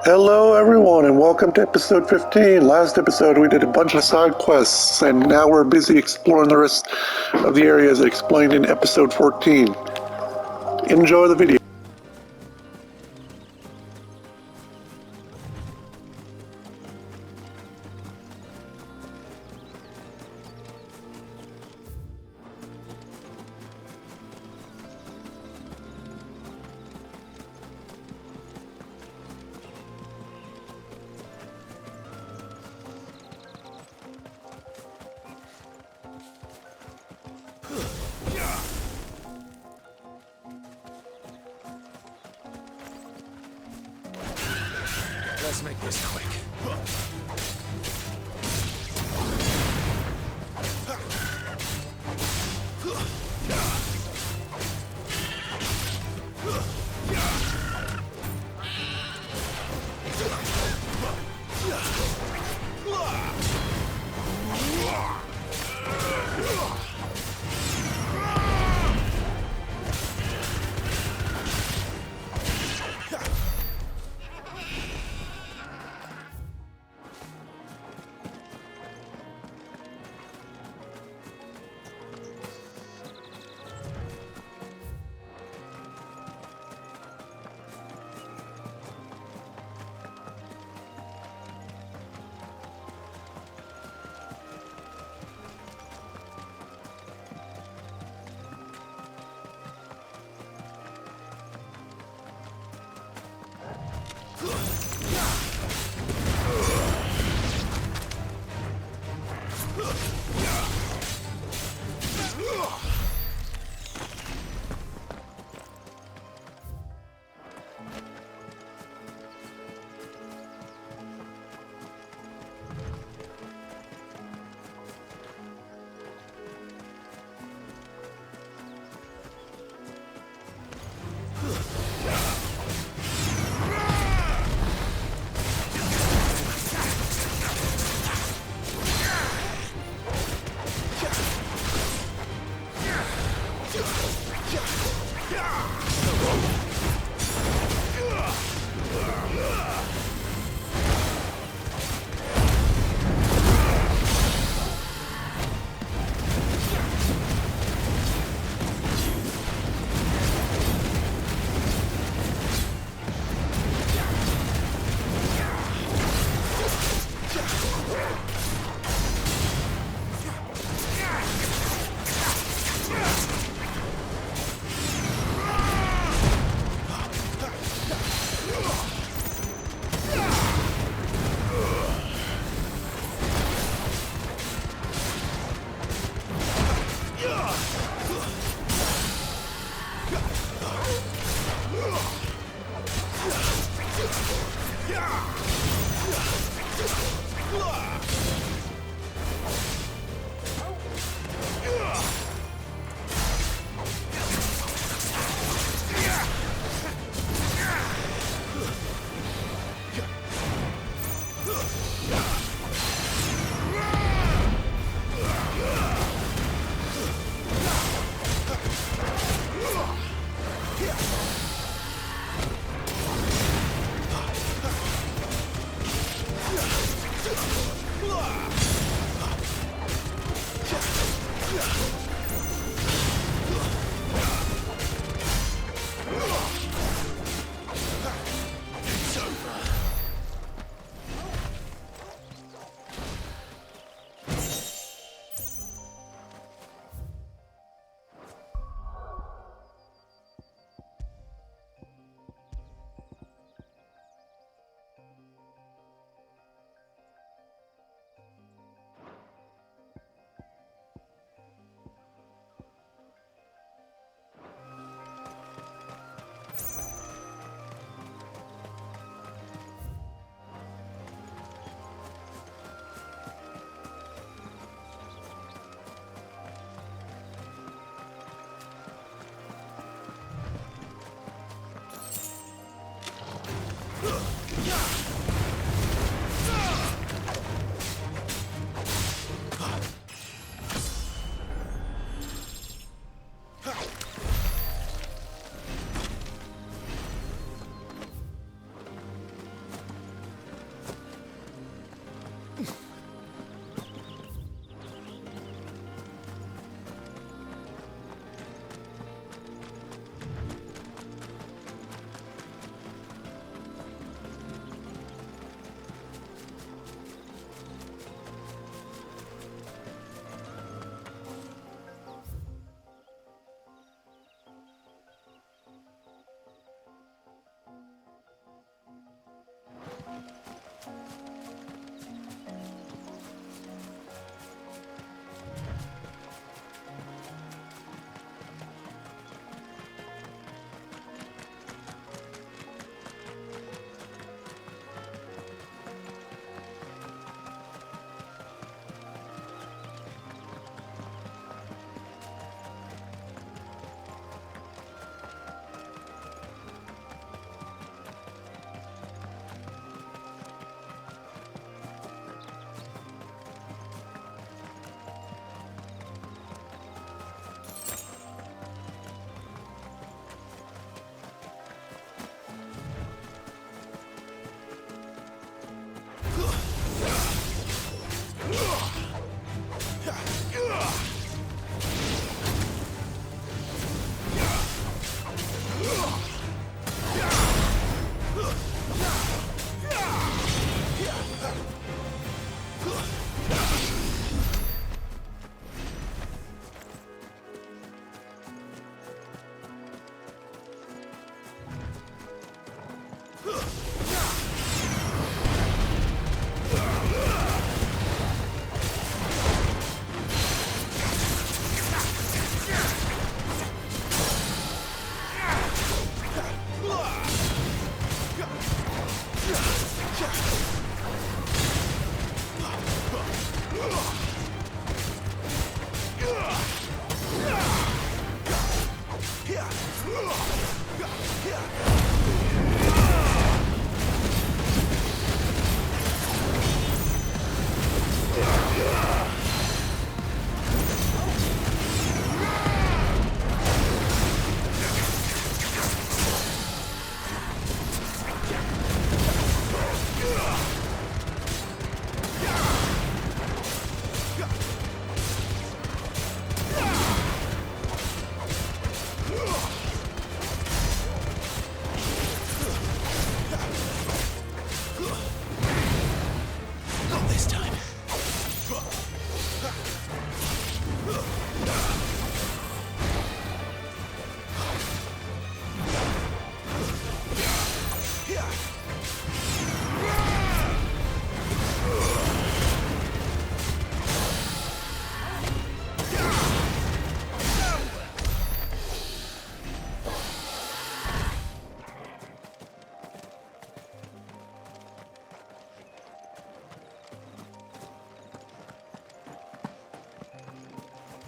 Hello everyone and welcome to episode 15. Last episode we did a bunch of side quests and now we're busy exploring the rest of the areas explained in episode 14. Enjoy the video. Let's make this quick.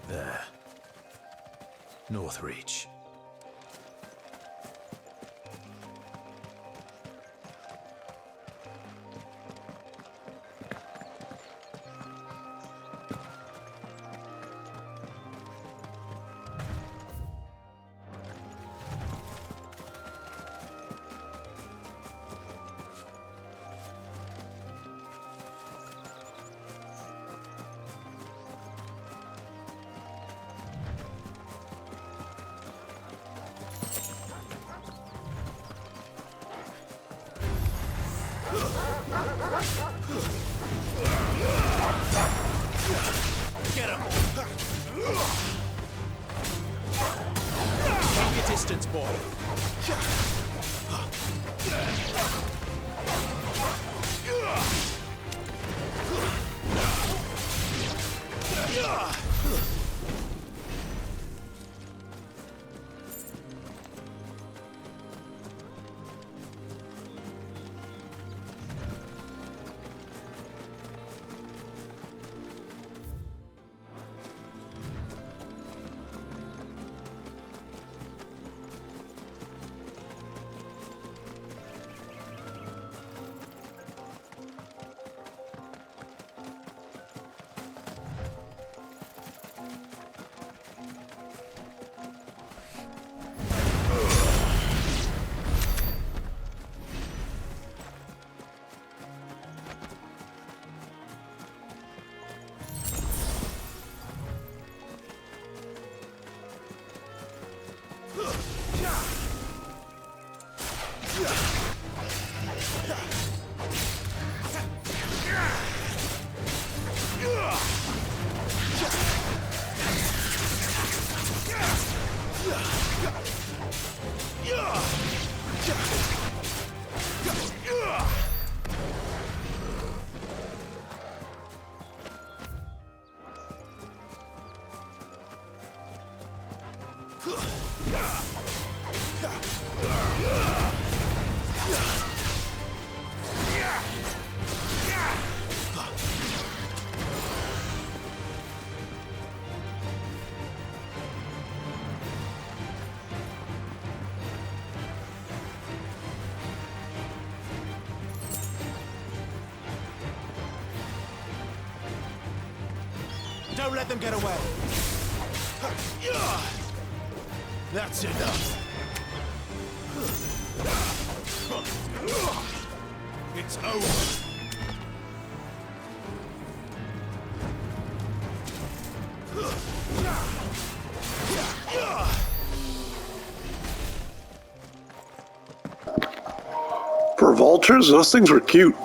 There. North Reach. Get him! Keep your distance, boy. Don't let them get away. That's enough. It's over. For vultures, those things were cute.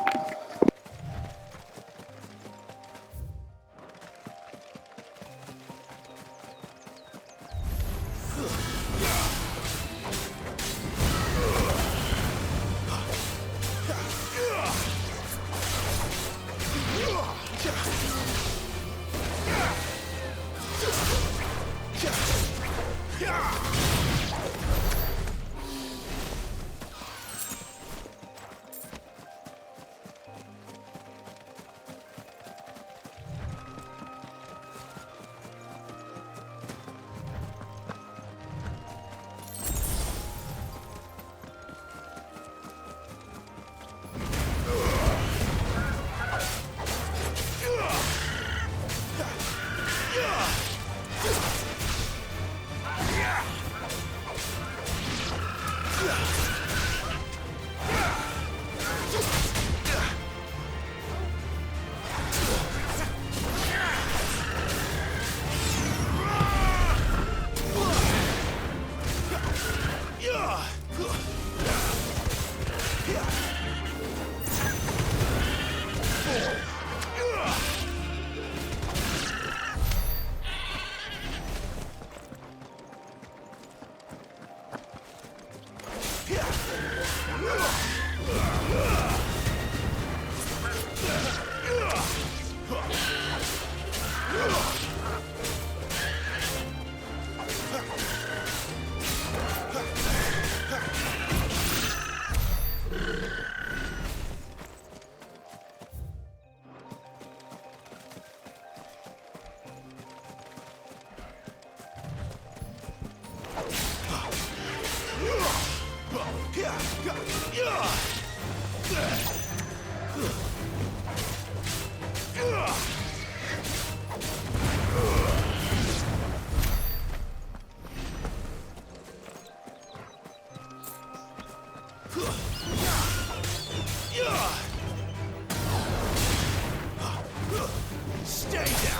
Stay down!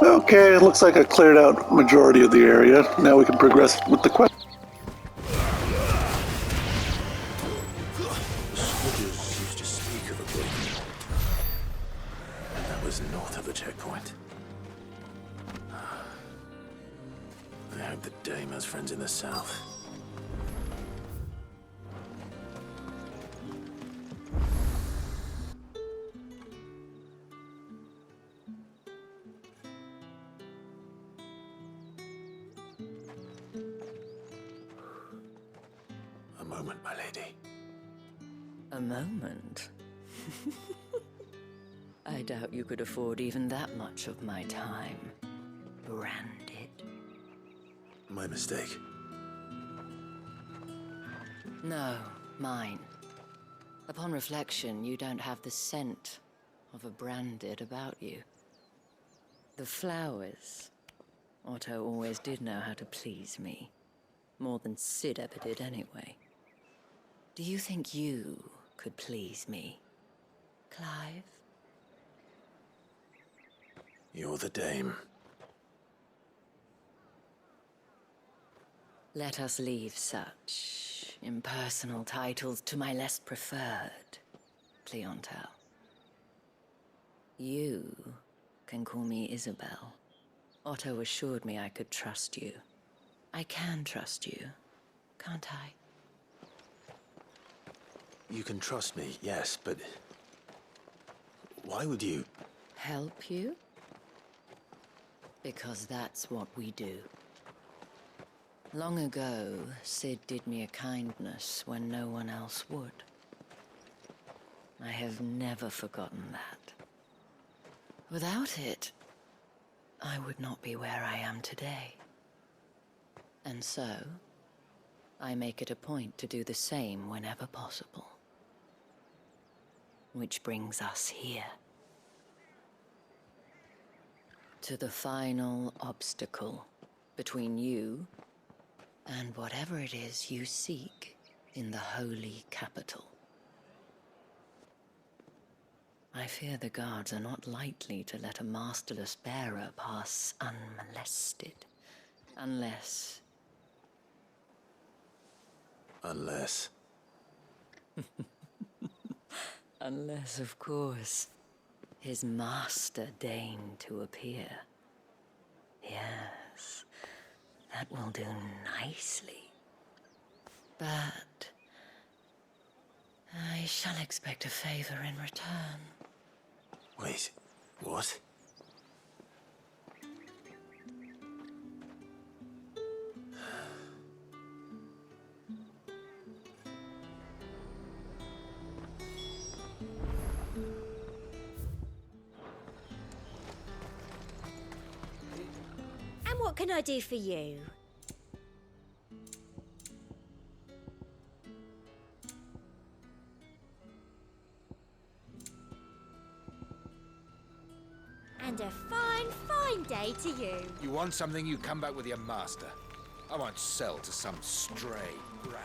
Okay, it looks like I cleared out majority of the area. Now we can progress with the quest. Soldiers used to speak of a break. That was north of the checkpoint. I hope the Dame has friends in the south. A moment, my lady. A moment? I doubt you could afford even that much of my time. Branded. My mistake. No, mine. Upon reflection, you don't have the scent of a branded about you. The flowers. Otto always did know how to please me. More than Sid ever did anyway. Do you think you could please me, Clive? You're the Dame. Let us leave such impersonal titles to my less preferred clientele. You can call me Isabel. Otto assured me I could trust you. I can trust you, can't I? You can trust me, yes, but why would you? Help you? Because that's what we do. Long ago, Sid did me a kindness when no one else would. I have never forgotten that. Without it, I would not be where I am today. And so, I make it a point to do the same whenever possible. Which brings us here. To the final obstacle between you and whatever it is you seek in the holy capital. I fear the guards are not likely to let a masterless bearer pass unmolested. Unless... Unless... Unless, of course, his master deigned to appear. Yes, that will do nicely. But I shall expect a favor in return. Wait, what? And what can I do for you? And a fine, fine day to you. you. You want something, you come back with your master. I won't sell to some stray brand.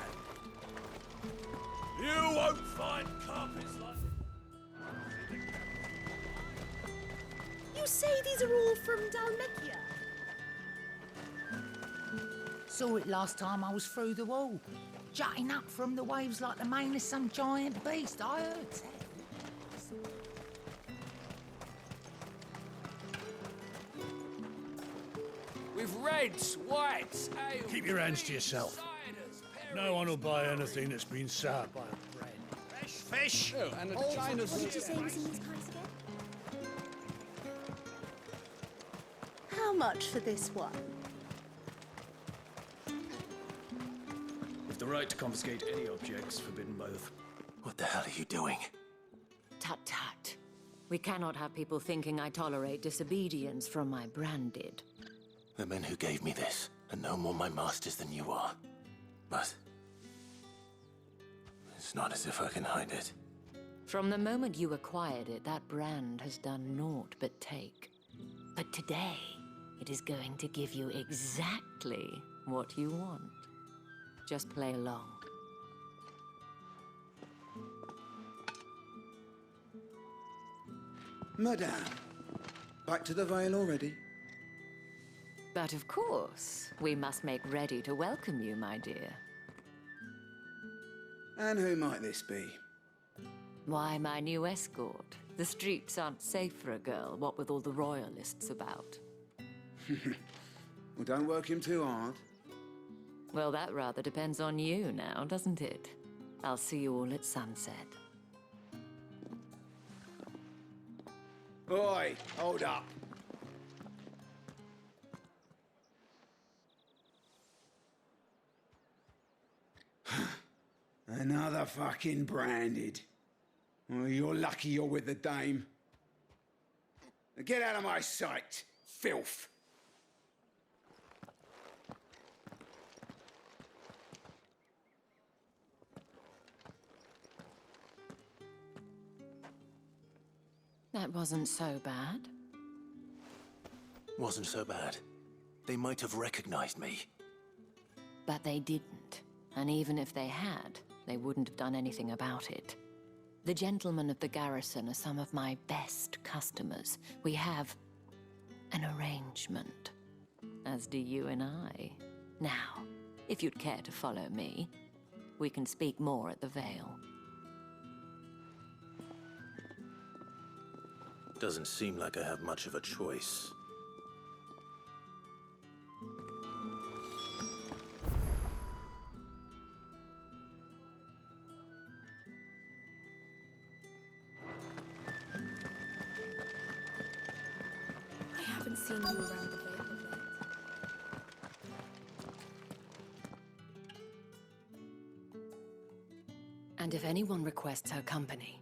You won't find carpets like... You say these are all from Dalmekia? Saw it last time I was through the wall. Jutting up from the waves like the mane of some giant beast, I heard tell. With reds, whites, ale... Keep your hands to yourself. No one will buy anything that's been sour by a bread. Fresh fish! Oh, and a What China... did you say was in these pipes again? How much for this one? With the right to confiscate any objects forbidden by the... What the hell are you doing? Tut tut. We cannot have people thinking I tolerate disobedience from my branded. The men who gave me this are no more my masters than you are. But... it's not as if I can hide it. From the moment you acquired it, that brand has done naught but take. But today, it is going to give you exactly what you want. Just play along. Madame, back to the Vale already? But of course, we must make ready to welcome you, my dear. And who might this be? Why, my new escort. The streets aren't safe for a girl, what with all the royalists about. Well, don't work him too hard. Well, that rather depends on you now, doesn't it? I'll see you all at sunset. Oi, hold up. Another fucking branded. Well, you're lucky you're with the dame. Now get out of my sight, filth. That wasn't so bad. Wasn't so bad. They might have recognized me. But they didn't. And even if they had, they wouldn't have done anything about it. The gentlemen of the garrison are some of my best customers. We have an arrangement, as do you and I. Now, if you'd care to follow me, we can speak more at the Vale. Doesn't seem like I have much of a choice. I haven't seen you around the Vale of late. And if anyone requests her company,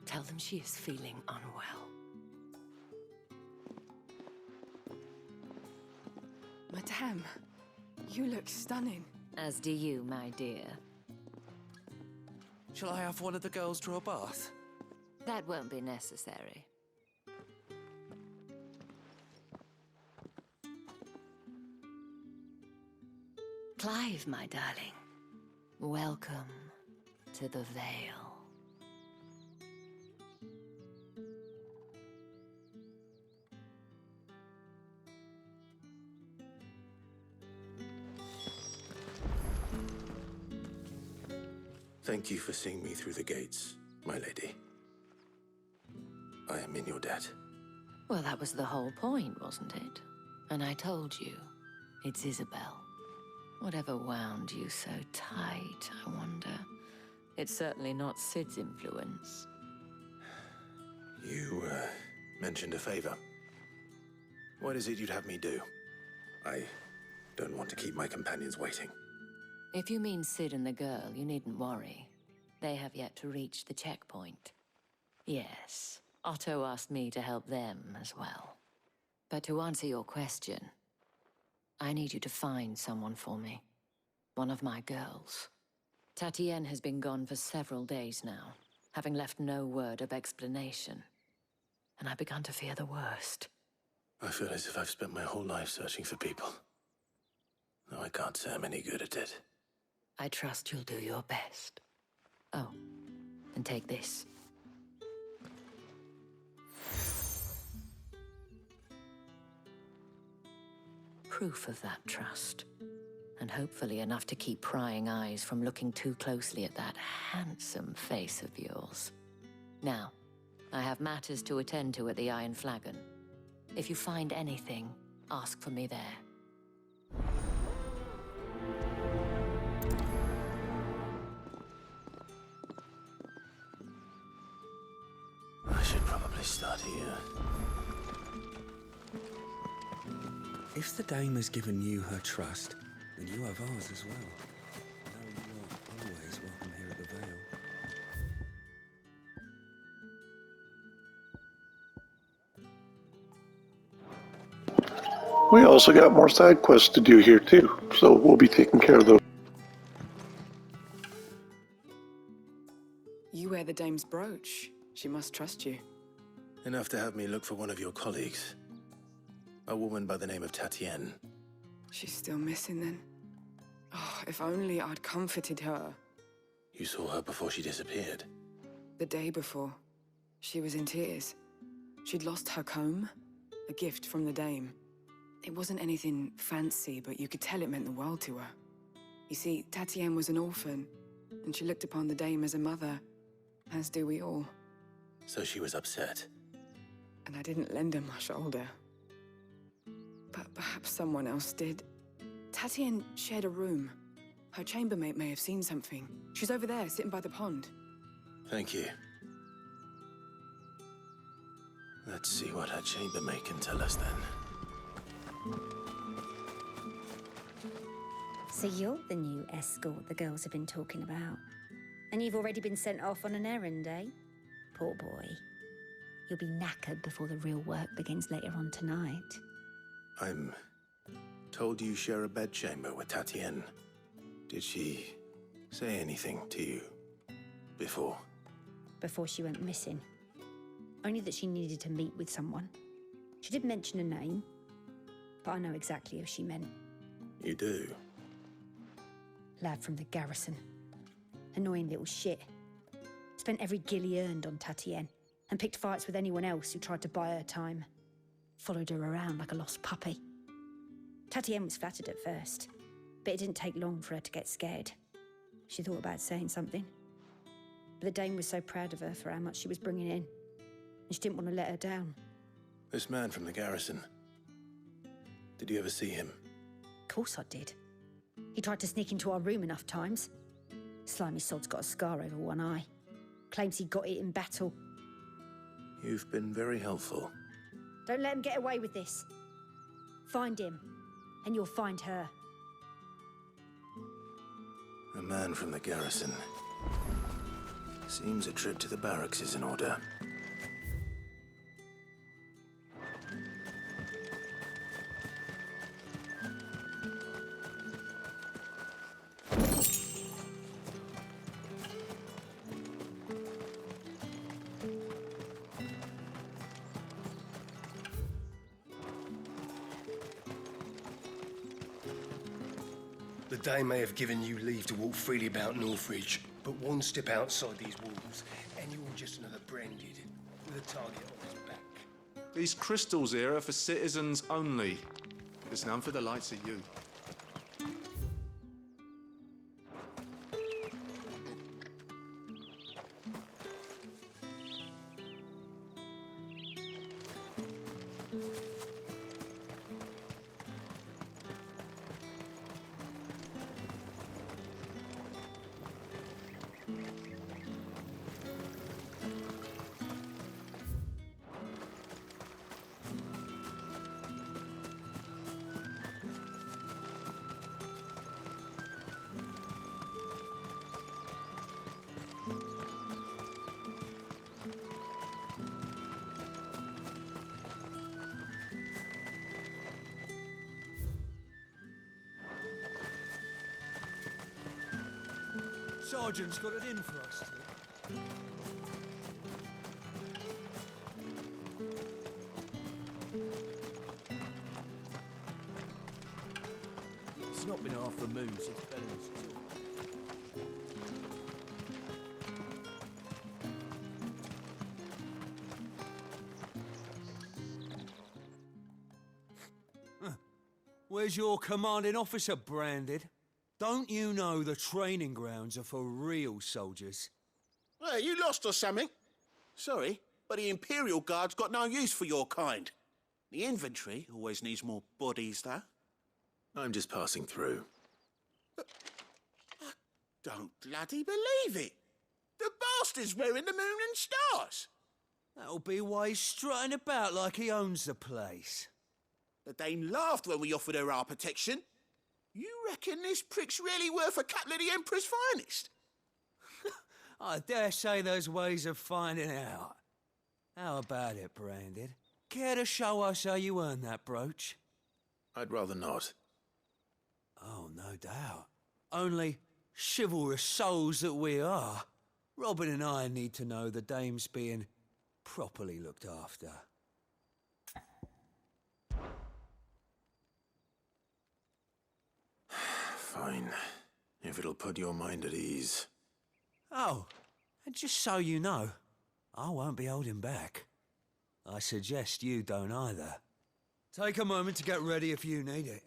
tell them she is feeling unwell. Madame, you look stunning. As do you, my dear. Shall I have one of the girls draw a bath? That won't be necessary. Clive, my darling. Welcome to the Vale. Thank you for seeing me through the gates, my lady. I am in your debt. Well, that was the whole point, wasn't it? And I told you, it's Isabel. Whatever wound you so tight, I wonder. It's certainly not Sid's influence. You, mentioned a favor. What is it you'd have me do? I don't want to keep my companions waiting. If you mean Sid and the girl, you needn't worry. They have yet to reach the checkpoint. Yes, Otto asked me to help them as well. But to answer your question, I need you to find someone for me. One of my girls. Tatienne has been gone for several days now, having left no word of explanation. And I've begun to fear the worst. I feel as if I've spent my whole life searching for people. No, I can't say I'm any good at it. I trust you'll do your best. Oh, and take this. Proof of that trust. And hopefully enough to keep prying eyes from looking too closely at that handsome face of yours. Now, I have matters to attend to at the Iron Flagon. If you find anything, ask for me there. I should probably start here. If the dame has given you her trust, then you have ours as well. No, you are always welcome here at the Vale. We also got more side quests to do here too, so we'll be taking care of those. You wear the dame's brooch. She must trust you. Enough to have me look for one of your colleagues. A woman by the name of Tatienne. She's still missing then. Oh, if only I'd comforted her. You saw her before she disappeared. The day before, she was in tears. She'd lost her comb, a gift from the dame. It wasn't anything fancy, but you could tell it meant the world to her. You see, Tatienne was an orphan, and she looked upon the dame as a mother, as do we all. So she was upset. And I didn't lend her my shoulder. But perhaps someone else did. Tatienne shared a room. Her chambermaid may have seen something. She's over there, sitting by the pond. Thank you. Let's see what her chambermaid can tell us then. So you're the new escort the girls have been talking about. And you've already been sent off on an errand, eh? Poor boy. You'll be knackered before the real work begins later on tonight. I'm told you share a bedchamber with Tatienne. Did she say anything to you before? Before she went missing. Only that she needed to meet with someone. She did mention a name, but I know exactly who she meant. You do? Lad from the garrison. Annoying little shit. Spent every guil he earned on Tatienne, and picked fights with anyone else who tried to buy her time. Followed her around like a lost puppy. Tatienne was flattered at first, but it didn't take long for her to get scared. She thought about saying something. But the dame was so proud of her for how much she was bringing in, and she didn't want to let her down. This man from the garrison. Did you ever see him? Of course I did. He tried to sneak into our room enough times. Slimy sod's got a scar over one eye. Claims he got it in battle. You've been very helpful. Don't let him get away with this. Find him, and you'll find her. A man from the garrison. Seems a trip to the barracks is in order. The dame may have given you leave to walk freely about Northridge, but one step outside these walls, and you're just another branded with a target on his back. These crystals here are for citizens only. There's none for the likes of you. Sergeant's got it in for us. It's not been half the moon since Bellen's took. Where's your commanding officer, Branded? Don't you know the training grounds are for real soldiers? Well, you lost or something? Sorry, but the Imperial Guard's got no use for your kind. The infantry always needs more bodies, though. I'm just passing through. I don't bloody believe it. The bastard's wearing the moon and stars. That'll be why he's strutting about like he owns the place. The dame laughed when we offered her our protection. You reckon this prick's really worth a couple of the Emperor's finest? I dare say there's ways of finding out. How about it, Branded? Care to show us how you earned that brooch? I'd rather not. Oh, no doubt. Only chivalrous souls that we are, Robin and I need to know the dame's being properly looked after. Fine. If it'll put your mind at ease. Oh, and just so you know, I won't be holding back. I suggest you don't either. Take a moment to get ready if you need it.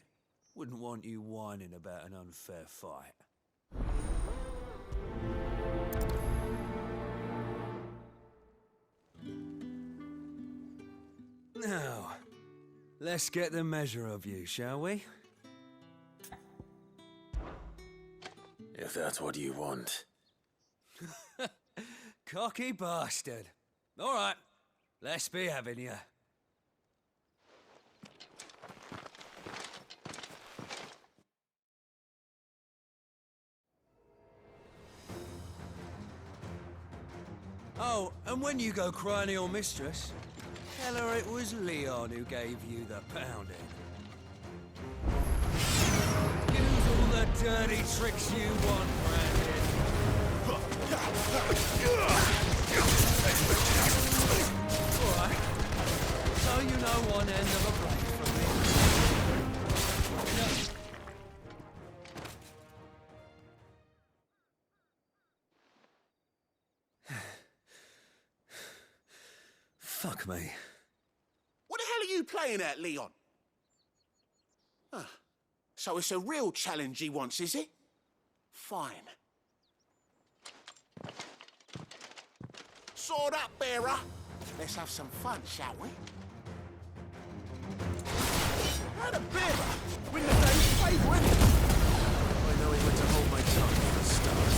Wouldn't want you whining about an unfair fight. Now, let's get the measure of you, shall we? If that's what you want. Cocky bastard. All right, let's be having you. Oh, and when you go crying to your mistress, tell her it was Leon who gave you the pounding. Use all the dirty tricks you want, Brandon. All right. So you know one end of a blade from me. No. Fuck me. What the hell are you playing at, Leon? So it's a real challenge he wants, is it? Fine. Sword up, bearer. Let's have some fun, shall we? How the bearer win the day's favour, innit? I know when to hold my tongue for a start.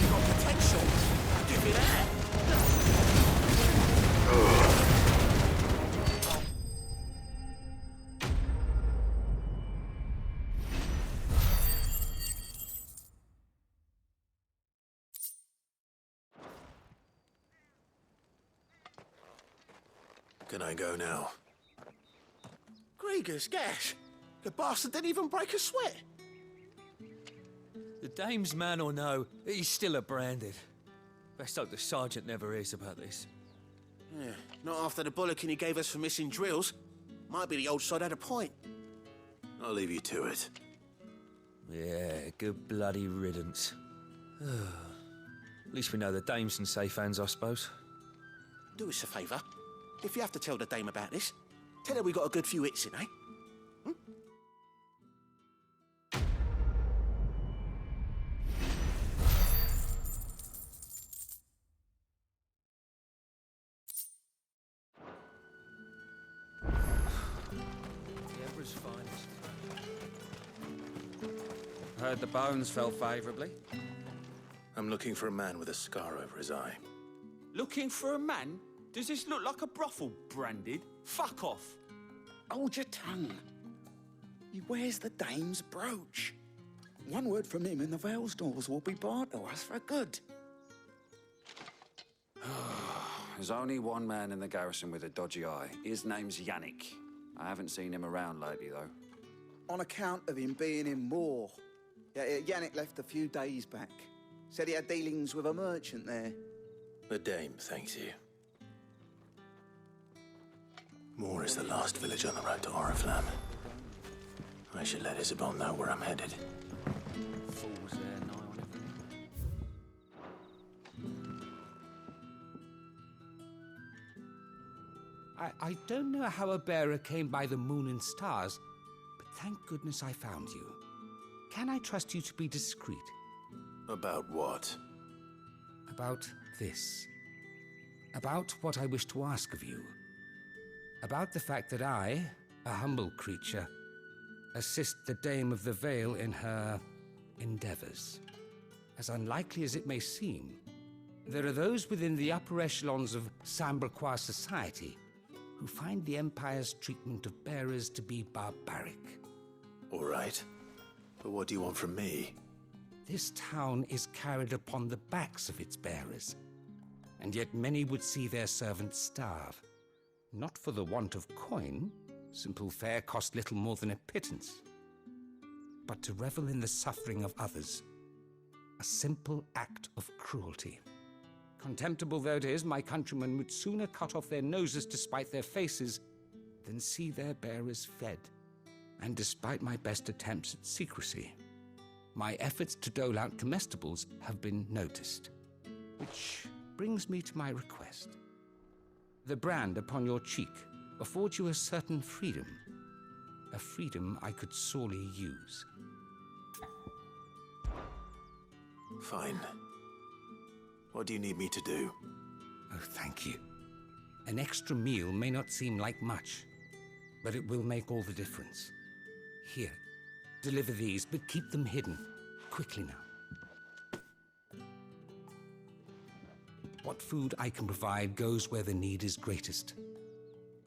You got potential. I'll give you that. Can I go now? Grieger's gas. The bastard didn't even break a sweat. The dame's man or no, he's still a Branded. Best hope the sergeant never hears about this. Yeah, not after the bollocking he gave us for missing drills. Might be the old sod had a point. I'll leave you to it. Yeah, good bloody riddance. At least we know the dame's in safe hands, I suppose. Do us a favour. If you have to tell the dame about this, tell her we got a good few hits in, eh? Heard the bones fell favourably. I'm looking for a man with a scar over his eye. Looking for a man? Does this look like a brothel, Branded? Fuck off. Hold your tongue. He wears the dame's brooch. One word from him and the Vale's doors will be barred to us for good. There's only one man in the garrison with a dodgy eye. His name's Yannick. I haven't seen him around lately, though. On account of him being in war. Yeah, Yannick left a few days back. Said he had dealings with a merchant there. The Dame thanks you. Moor is the last village on the road to Oriflamme. I should let Isabel know where I'm headed. Fools there, nigh on everything. I don't know how a bearer came by the moon and stars, but thank goodness I found you. Can I trust you to be discreet? About what? About this. About what I wish to ask of you. About the fact that I, a humble creature, assist the Dame of the Vale in her endeavors. As unlikely as it may seem, there are those within the upper echelons of Sambraquois society who find the Empire's treatment of bearers to be barbaric. All right. But what do you want from me? This town is carried upon the backs of its bearers, and yet many would see their servants starve. Not for the want of coin, simple fare cost little more than a pittance, but to revel in the suffering of others, a simple act of cruelty. Contemptible though it is, my countrymen would sooner cut off their noses to spite their faces than see their bearers fed. And despite my best attempts at secrecy, my efforts to dole out comestibles have been noticed. Which brings me to my request. The brand upon your cheek affords you a certain freedom. A freedom I could sorely use. Fine. What do you need me to do? Oh, thank you. An extra meal may not seem like much, but it will make all the difference. Here, deliver these, but keep them hidden. Quickly now. What food I can provide goes where the need is greatest.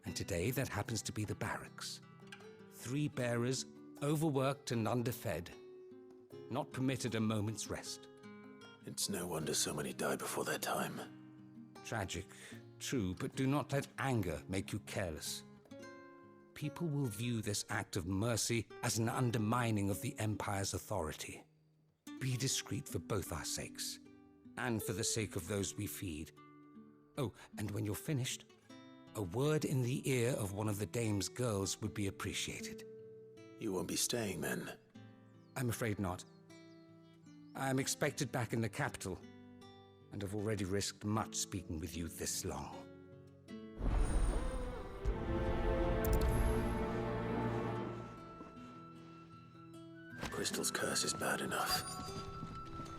And today, that happens to be the barracks. 3 bearers, overworked and underfed, not permitted a moment's rest. It's no wonder so many die before their time. Tragic, true, but do not let anger make you careless. People will view this act of mercy as an undermining of the Empire's authority. Be discreet for both our sakes, and for the sake of those we feed. Oh, and when you're finished, a word in the ear of one of the Dame's girls would be appreciated. You won't be staying then? I'm afraid not. I'm expected back in the capital, and have already risked much speaking with you this long. Crystal's curse is bad enough.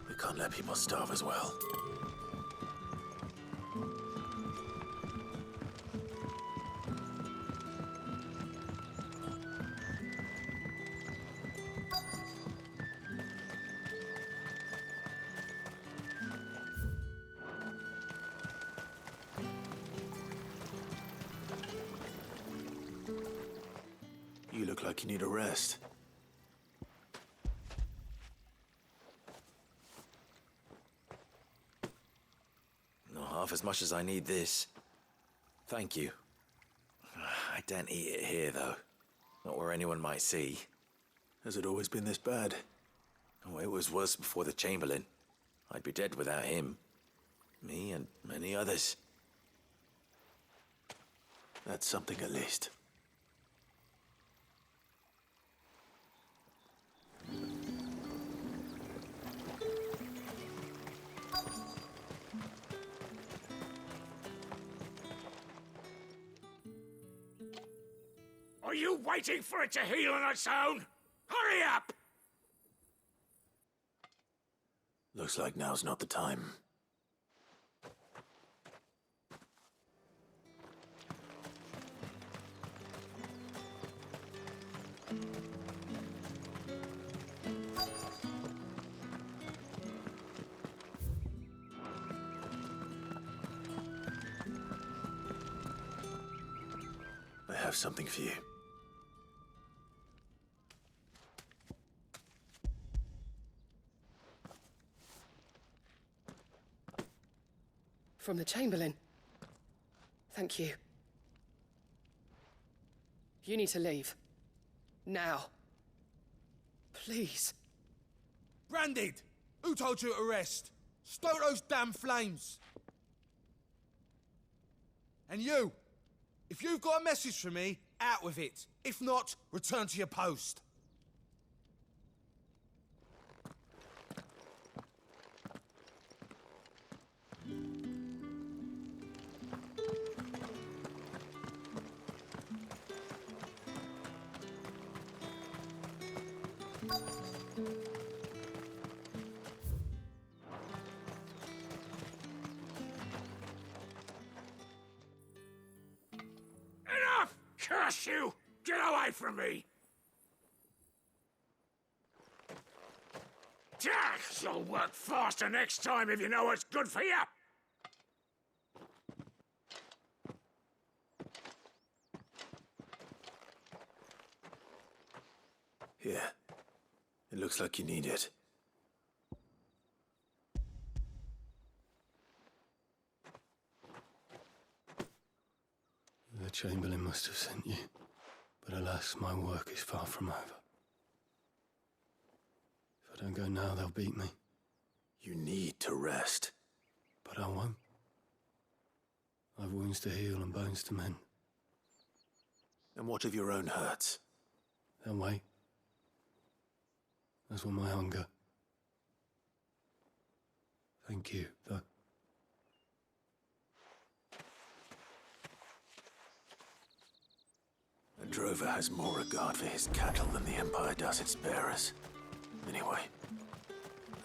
We can't let people starve as well. You look like you need a rest. Not half as much as I need this. Thank you. I daren't eat it here, though. Not where anyone might see. Has it always been this bad? Oh, it was worse before the Chamberlain. I'd be dead without him. Me and many others. That's something at least. Are you waiting for it to heal on its own? Hurry up! Looks like now's not the time. I have something for you. From the Chamberlain. Thank you. You need to leave. Now. Please. Branded! Who told you to arrest? Stoke those damn flames! And you! If you've got a message for me, out with it. If not, return to your post. Enough! Curse you! Get away from me! You'll work faster next time if you know what's good for you! Here. It looks like you need it. The Chamberlain must have sent you, but alas, my work is far from over. If I don't go now, they'll beat me. You need to rest. But I won't. I've wounds to heal and bones to mend. And what of your own hurts? They'll wait. As will my hunger. Thank you, though. A drover has more regard for his cattle than the Empire does its bearers. Anyway,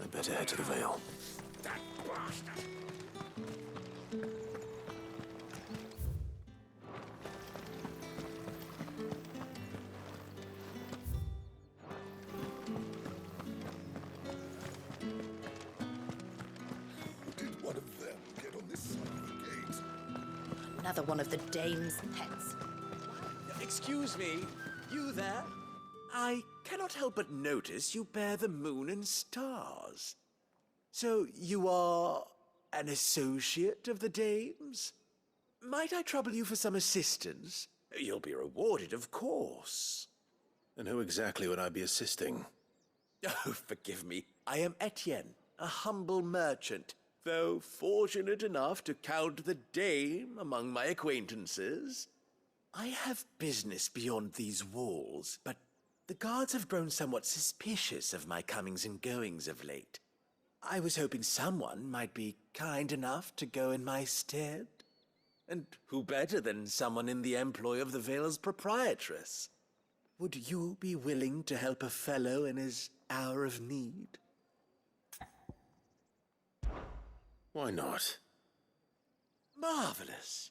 I'd better head to the Vale. That bastard! Did one of them get on this side of the gate? Another one of the Dame's pets. Excuse me, you there? I cannot help but notice you bear the moon and stars. So you are an associate of the Dame's? Might I trouble you for some assistance? You'll be rewarded, of course. And who exactly would I be assisting? Oh, forgive me. I am Etienne, a humble merchant, though fortunate enough to count the Dame among my acquaintances. I have business beyond these walls, but the guards have grown somewhat suspicious of my comings and goings of late. I was hoping someone might be kind enough to go in my stead. And who better than someone in the employ of the Vale's proprietress? Would you be willing to help a fellow in his hour of need? Why not? Marvelous.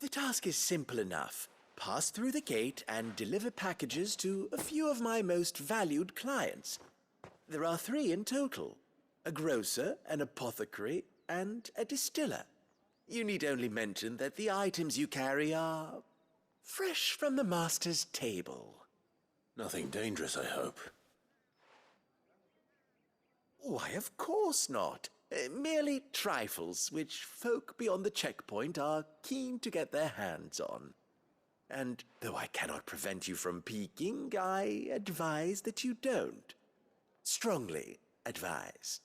The task is simple enough. Pass through the gate and deliver packages to a few of my most valued clients. There are 3 in total: a grocer, an apothecary, and a distiller. You need only mention that the items you carry are fresh from the master's table. Nothing dangerous, I hope. Why, of course not. Merely trifles which folk beyond the checkpoint are keen to get their hands on. And though I cannot prevent you from peeking, I advise that you don't. Strongly advise.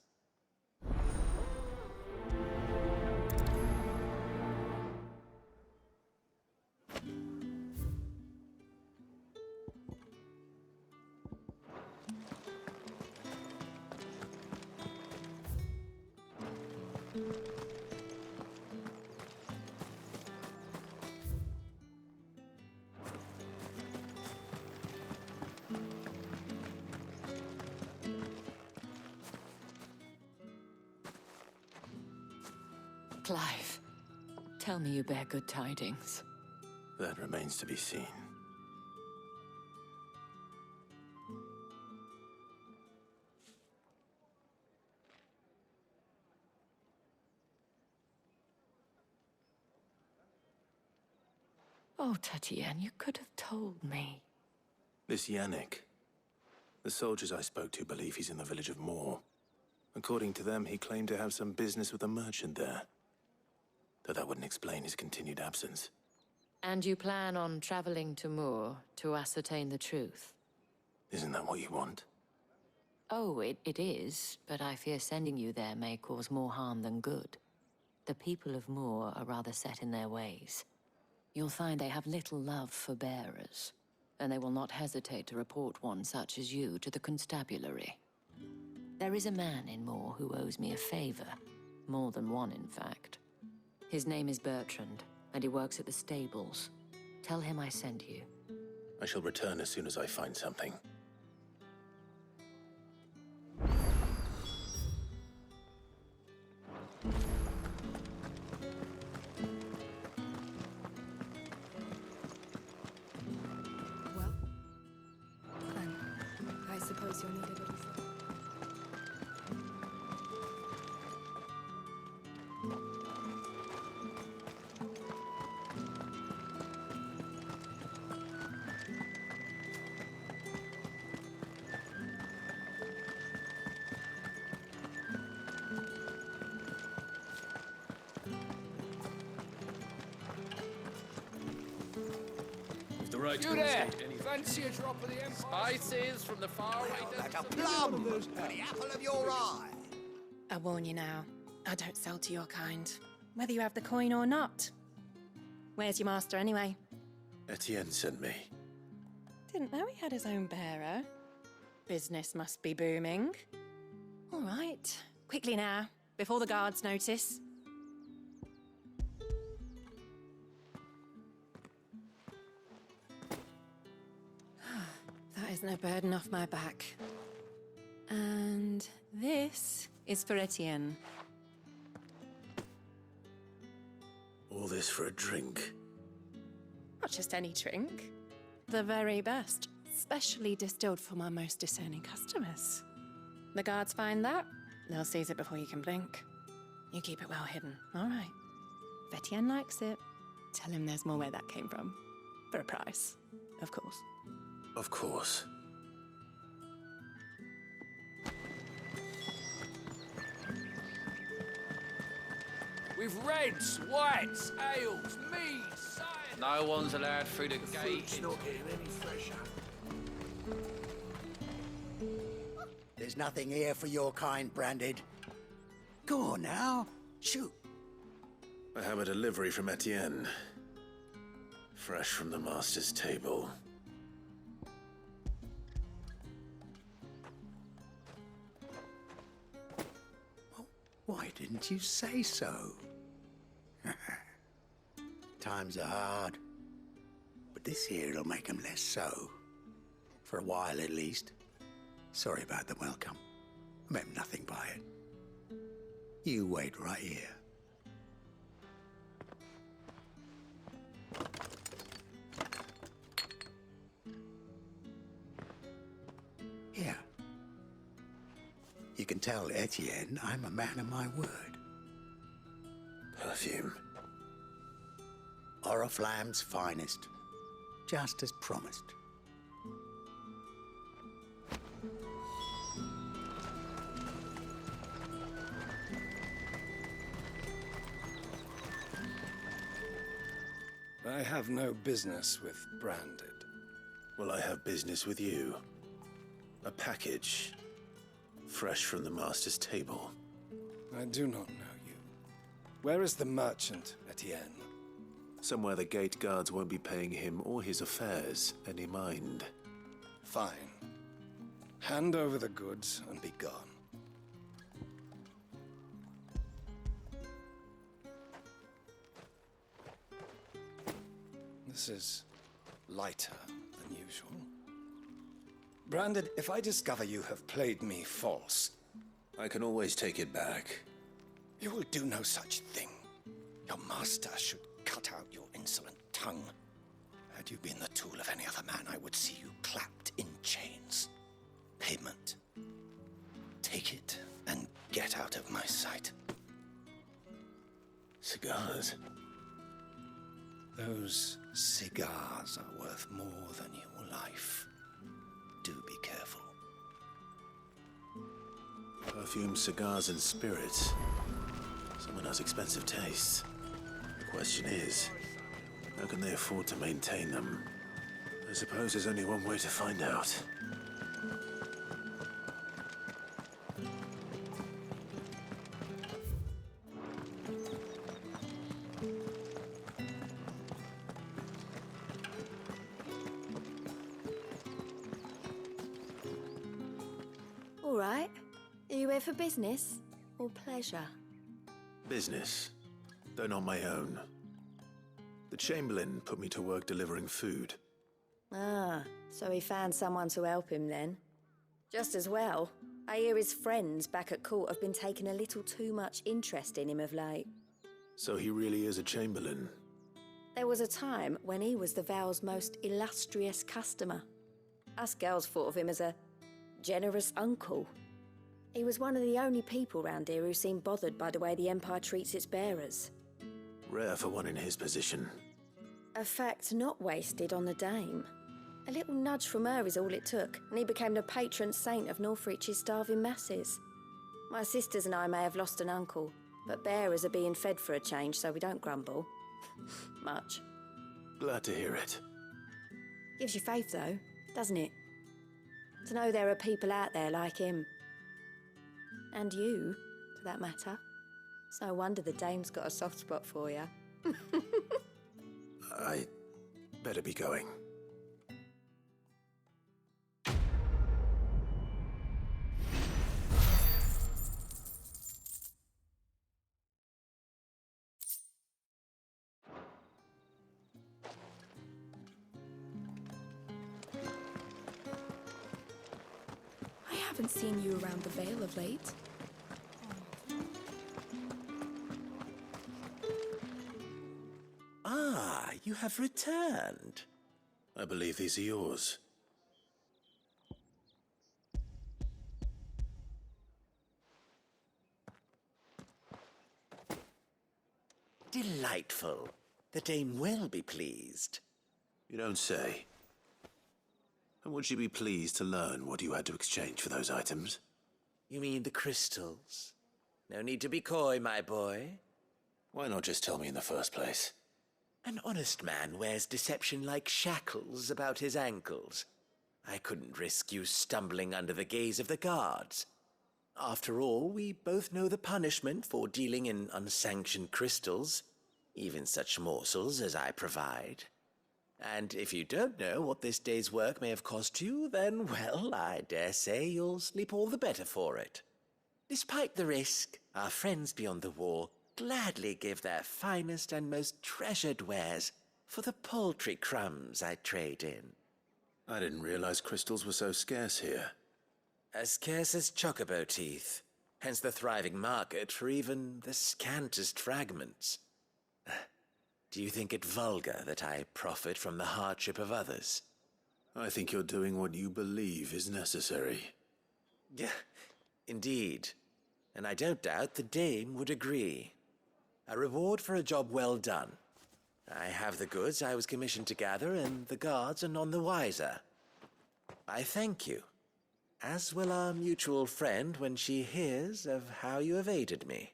Clive, tell me you bear good tidings. That remains to be seen. Oh, Tatienne, you could have told me. This Yannick. The soldiers I spoke to believe he's in the village of Moor. According to them, he claimed to have some business with a merchant there. Though that wouldn't explain his continued absence. And you plan on traveling to Moor to ascertain the truth? Isn't that what you want? Oh, it is, but I fear sending you there may cause more harm than good. The people of Moor are rather set in their ways. You'll find they have little love for bearers, and they will not hesitate to report one such as you to the constabulary. There is a man in Moor who owes me a favor. More than one, in fact. His name is Bertrand, and he works at the stables. Tell him I sent you. I shall return as soon as I find something. I suppose you'll need a little... You there! Fancy a drop of the Empire? Spices from the faraway Like a plum for the apple of your eye. I warn you now, I don't sell to your kind, whether you have the coin or not. Where's your master, anyway? Etienne sent me. Didn't know he had his own bearer. Business must be booming. All right, quickly now, before the guards notice. That is no burden off my back. And this is for Etienne. All this for a drink. Not just any drink. The very best. Specially distilled for my most discerning customers. The guards find that, they'll seize it before you can blink. You keep it well hidden, all right? If Etienne likes it, tell him there's more where that came from. For a price, of course. Of course. With reds, whites, ales, meads, cider. No one's allowed through the gate. Food's not getting any fresher. There's nothing here for your kind, Branded. Go on now, shoot. I have a delivery from Etienne. Fresh from the master's table. Why didn't you say so? Times are hard. But this here'll make 'em less so. For a while, at least. Sorry about the welcome. I meant nothing by it. You wait right here. Here. You can tell Etienne I'm a man of my word. Perfume. Oriflamme's finest. Just as promised. I have no business with Branded. Well, I have business with you. A package. Fresh from the master's table. I do not know you. Where is the merchant, Etienne? Somewhere the gate guards won't be paying him or his affairs any mind. Fine. Hand over the goods and be gone. This is lighter than usual. Branded, if I discover you have played me false... I can always take it back. You will do no such thing. Your master should cut out your insolent tongue. Had you been the tool of any other man, I would see you clapped in chains. Payment. Take it and get out of my sight. Cigars? Those cigars are worth more than your life. Do be careful. Perfume, cigars, and spirits. Someone has expensive tastes. The question is, how can they afford to maintain them? I suppose there's only one way to find out. all right. Are you here for business or pleasure? Business, though not my own. The Chamberlain put me to work delivering food. Ah, so he found someone to help him then. Just as well. I hear his friends back at court have been taking a little too much interest in him of late. So he really is a Chamberlain. There was a time when he was the Vale's most illustrious customer. Us girls thought of him as a generous uncle. He was one of the only people round here who seemed bothered by the way the Empire treats its bearers. Rare for one in his position. A fact not wasted on the Dame. A little nudge from her is all it took, and he became the patron saint of Northreach's starving masses. My sisters and I may have lost an uncle, but bearers are being fed for a change, so we don't grumble. Much. Glad to hear it. Gives you faith, though, doesn't it? To know there are people out there like him. And you, for that matter. It's no wonder the Dame's got a soft spot for you. I better be going. I haven't seen you around the Vale of late. Ah, you have returned. I believe these are yours. Delightful. The Dame will be pleased. You don't say. And would she be pleased to learn what you had to exchange for those items? You mean the crystals? No need to be coy, my boy. Why not just tell me in the first place? An honest man wears deception like shackles about his ankles. I couldn't risk you stumbling under the gaze of the guards. After all, we both know the punishment for dealing in unsanctioned crystals, even such morsels as I provide. And if you don't know what this day's work may have cost you, then, well, I dare say you'll sleep all the better for it. Despite the risk, our friends beyond the wall gladly give their finest and most treasured wares for the paltry crumbs I trade in. I didn't realize crystals were so scarce here. As scarce as chocobo teeth, hence the thriving market for even the scantest fragments. Do you think it vulgar that I profit from the hardship of others? I think you're doing what you believe is necessary. Yeah, indeed. And I don't doubt the Dame would agree. A reward for a job well done. I have the goods I was commissioned to gather, and the guards are none the wiser. I thank you, as will our mutual friend when she hears of how you have aided me.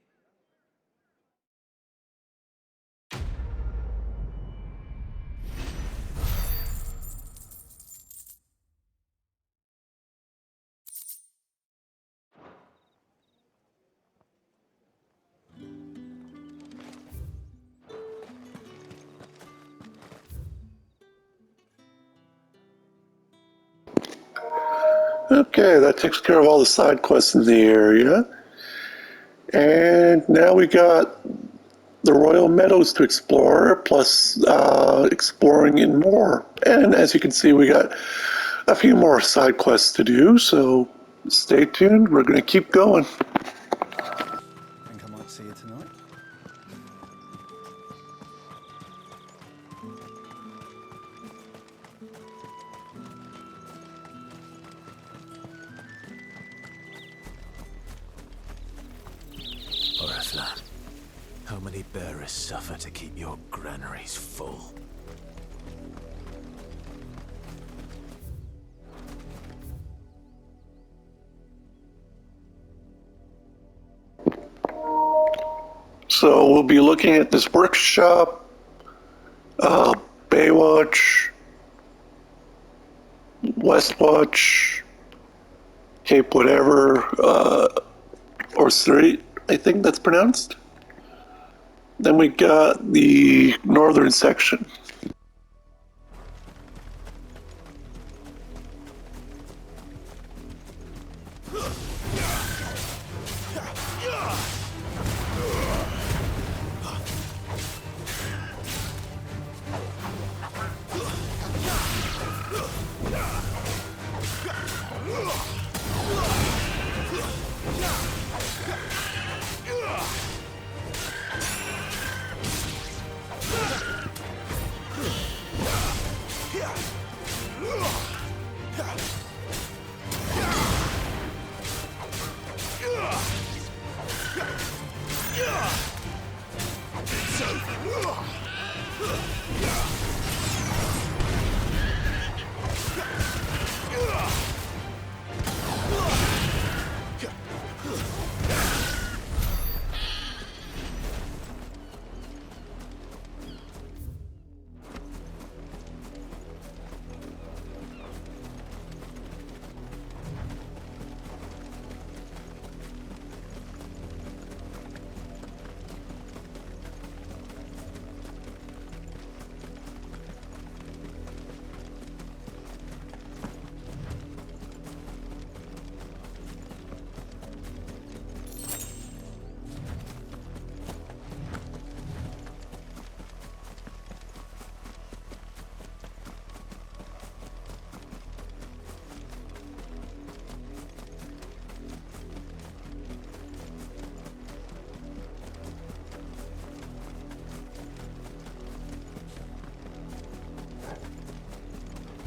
Okay, that takes care of all the side quests in the area. And now we got the Royal Meadows to explore, plus exploring in more. And as you can see, we got a few more side quests to do, so stay tuned. We're going to keep going. I think I might see you tonight. Oriflamme, how many bearers suffer to keep your granaries full? So we'll be looking at this workshop, Baywatch, Westwatch, Cape whatever, or Street, I think that's pronounced. Then we got the northern section.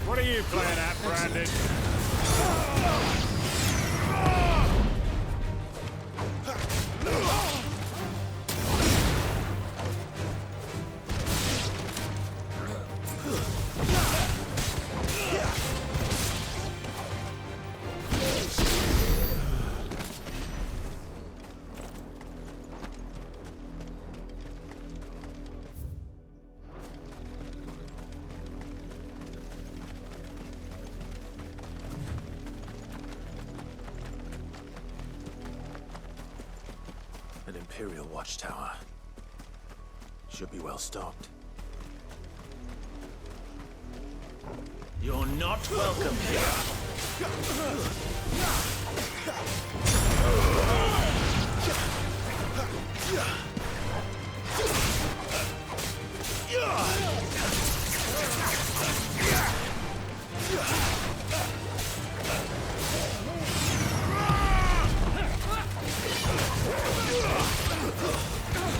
What are you playing at, Brandon? An Imperial watchtower. Should be well stocked. You're not welcome here.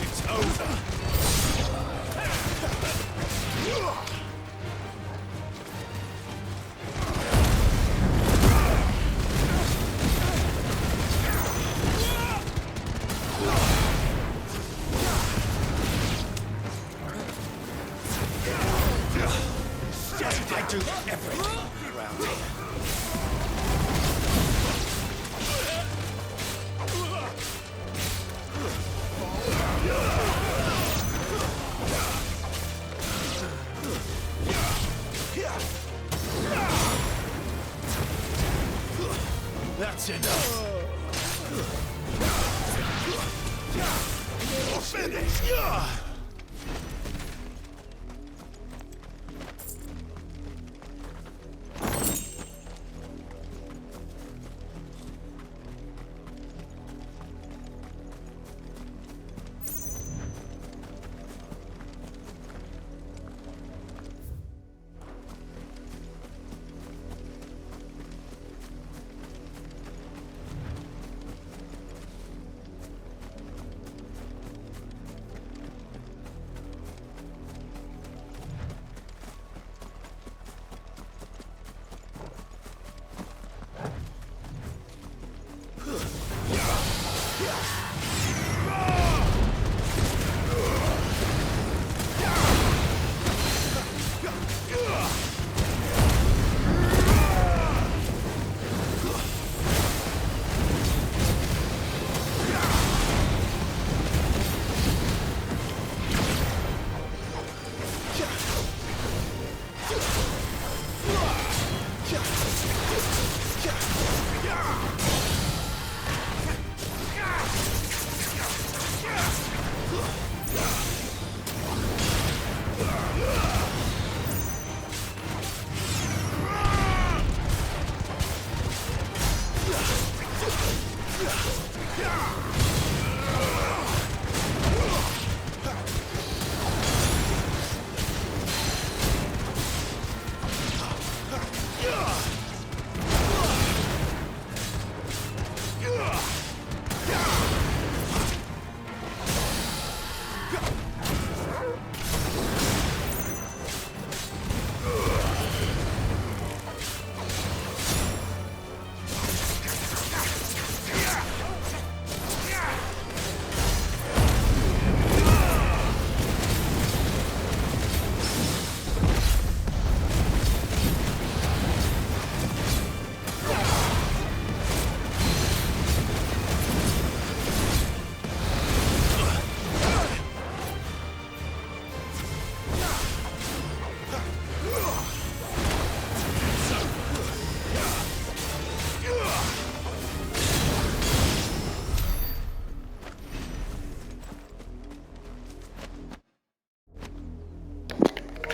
It's over. I do everything around here. That's enough. You're finished.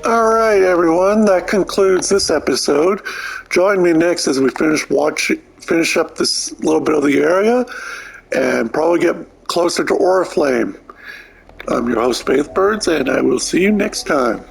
Alright, everyone, that concludes this episode. Join me next as we finish up this little bit of the area and probably get closer to Oriflamme. I'm your host, Faithbirds, and I will see you next time.